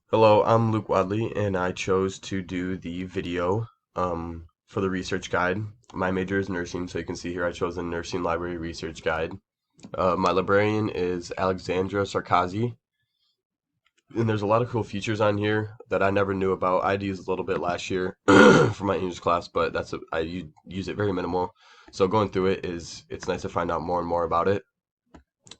Hello, I'm Luke Wadley, and I chose to do the video for the research guide. My major is nursing, so you can see here I chose the nursing library research guide. My librarian is Alexandra Sarkazy, and there's a lot of cool features on here that I never knew about. I had to use a little bit last year for my English class, but I use it very minimal. So going through it's nice to find out more and more about it.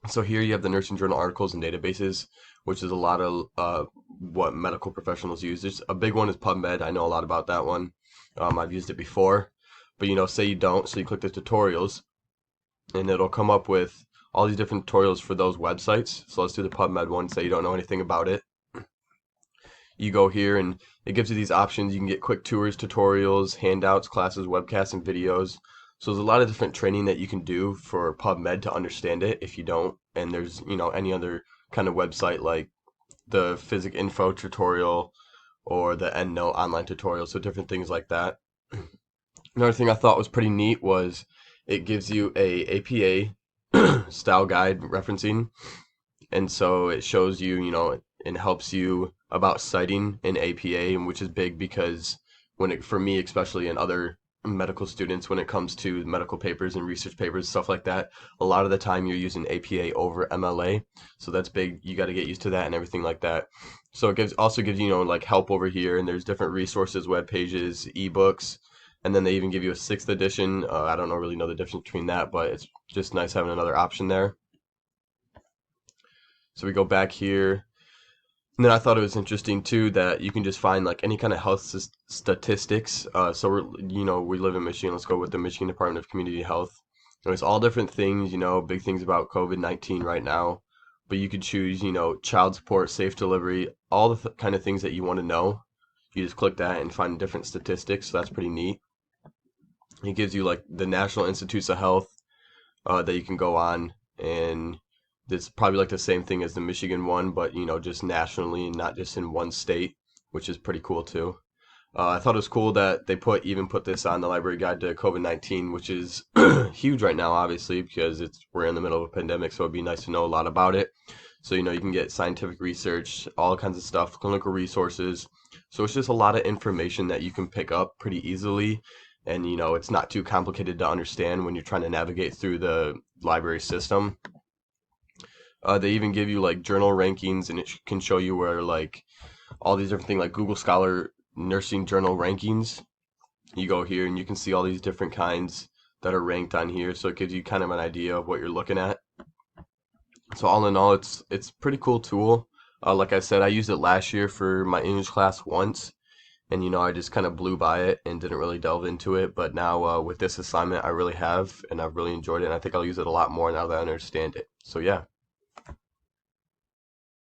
So here you have the nursing journal articles and databases, which is a lot of what medical professionals use. There's a big one is PubMed. I know a lot about that one. I've used it before, but say you don't, so you click the tutorials, and it'll come up with all these different tutorials for those websites. So let's do the PubMed one. Say you don't know anything about it. You go here, and it gives you these options. You can get quick tours, tutorials, handouts, classes, webcasts, and videos. So there's a lot of different training that you can do for PubMed to understand it if you don't. And there's, any other kind of website like the Physic Info tutorial or the EndNote online tutorial. So different things like that. Another thing I thought was pretty neat was it gives you a APA style guide referencing. And so it shows you, and helps you about citing in APA, and which is big because for me, especially and other medical students, when it comes to medical papers and research papers, stuff like that, a lot of the time you're using APA over MLA. So that's big. You got to get used to that and everything like that. So it also gives you, like help over here, and there's different resources, web pages, ebooks, and then they even give you a sixth edition. I don't really know the difference between that, but it's just nice having another option there. So we go back here. And then I thought it was interesting too that you can just find like any kind of health statistics. So we live in Michigan. Let's go with the Michigan Department of Community Health. And it's all different things, big things about COVID-19 right now. But you could choose, child support, safe delivery, all the kind of things that you want to know. You just click that and find different statistics. So that's pretty neat. It gives you like the National Institutes of Health that you can go on, and it's probably like the same thing as the Michigan one, but just nationally and not just in one state, which is pretty cool too. I thought it was cool that they even put this on the library guide to COVID-19, which is huge right now, obviously, because we're in the middle of a pandemic, so it'd be nice to know a lot about it. So you can get scientific research, all kinds of stuff, clinical resources. So it's just a lot of information that you can pick up pretty easily, and it's not too complicated to understand when you're trying to navigate through the library system. They even give you like journal rankings, and it can show you where like all these different things like Google Scholar nursing journal rankings. You go here and you can see all these different kinds that are ranked on here, so it gives you kind of an idea of what you're looking at. So all in all, it's pretty cool tool. Like I said, I used it last year for my English class once, and I just kind of blew by it and didn't really delve into it. But now with this assignment, I really have, and I've really enjoyed it, and I think I'll use it a lot more now that I understand it. So yeah.